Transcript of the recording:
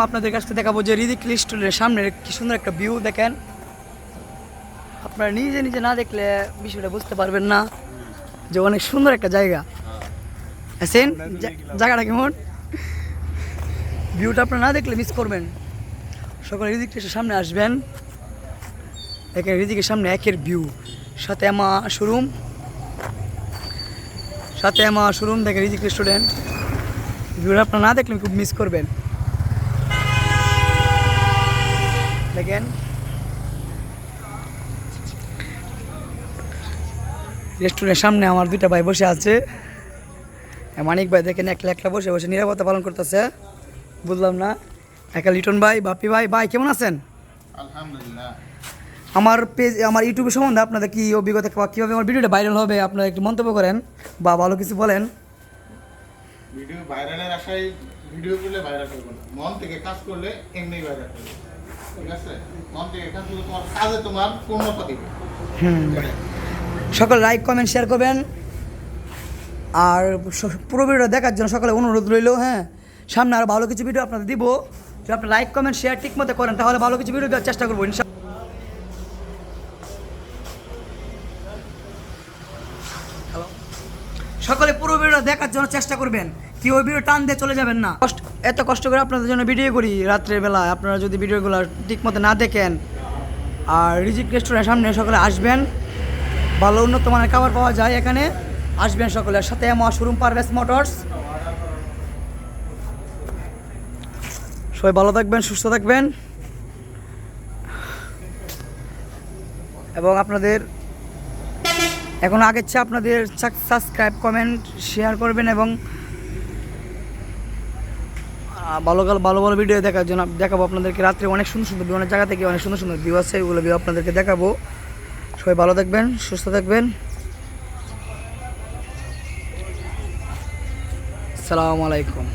আপনাদের কাছে দেখাবো যে রিজিক রেস্টুরেন্টের সামনে কি সুন্দর একটা ভিউ দেখেন। আপনারা নিজে নিজে না দেখলে বিষয়টা বুঝতে পারবেন না যে অনেক সুন্দর একটা জায়গা। আছেন জায়গাটা কেমন, ভিউটা আপনারা না দেখলে মিস করবেন। সকালে রিজিক রেস্টুরেন্টের সামনে আসবেন, দেখেন রিজিকের সামনে একের ভিউ, সাথে এমা শোরুম দেখেন রিজিক রেস্টুরেন্ট। ভিউটা আপনারা না দেখলে খুব মিস করবেন। দেখেন রেস্টুরেন্টের সামনে আমার দুইটা ভাই বসে আছে। মানিক ভাই দেখেন একলা একলা বসে বসে নিরাপত্তা পালন করতেছে, বুঝলাম না। একটা লিটন ভাই, বাপি ভাই, ভাই কেমন আছেন? আলহামদুলিল্লাহ। আমার ইউটিউবের সম্বন্ধে আপনাদের কি অভিজ্ঞতা, কীভাবে আমার ভিডিওটা ভাইরাল হবে আপনারা একটু মন্তব্য করেন বা ভালো কিছু বলেন। ভিডিও ভাইরালের আশায় ভিডিও করলে ভাইরাল করবো না, মন থেকে কাজ করলে এমনি ভাইরাল করবে। ঠিক আছে, মন থেকে কাজ করলে তোমার কাজে তোমার পূর্ণতা দিবে। সকল লাইক কমেন্ট শেয়ার করবেন, আর পুরো ভিডিও দেখার জন্য সকালে অনুরোধ রইল। হ্যাঁ, সামনে আরও ভালো কিছু ভিডিও আপনাদের দিব। যদি আপনি লাইক কমেন্ট শেয়ার ঠিক মতো করেন তাহলে ভালো কিছু ভিডিও দেওয়ার চেষ্টা করবো ইনশাআল্লাহ। সকলে পুরো ভিডিও দেখার জন্য চেষ্টা করবেন, কি ওই ভিডিও টান দিয়ে চলে যাবেন না। এত কষ্ট করে আপনাদের জন্য ভিডিও করি রাত্রের বেলা, আপনারা যদি ভিডিওগুলো ঠিক মতো না দেখেন। আর রিজিক রেস্টুরেন্টের সামনে সকলে আসবেন, ভালো উন্নত মানের খাবার পাওয়া যায় এখানে, আসবেন সকলে। সাথে আমার শোরুম পারভেজ মোটরস। সবাই ভালো থাকবেন, সুস্থ থাকবেন, এবং আপনাদের এখন আগের চেয়ে আপনাদের সাবস্ক্রাইব কমেন্ট শেয়ার করবেন, এবং ভালো ভালো ভিডিও দেখার জন্য দেখাবো আপনাদেরকে। রাত্রে অনেক সুন্দর সুন্দর অনেক জায়গা থেকে অনেক সুন্দর সুন্দর ভিউ আছে, ওগুলো ভিউ আপনাদেরকে দেখাবো। সবাই ভালো থাকবেন, সুস্থ থাকবেন। আসসালামু আলাইকুম।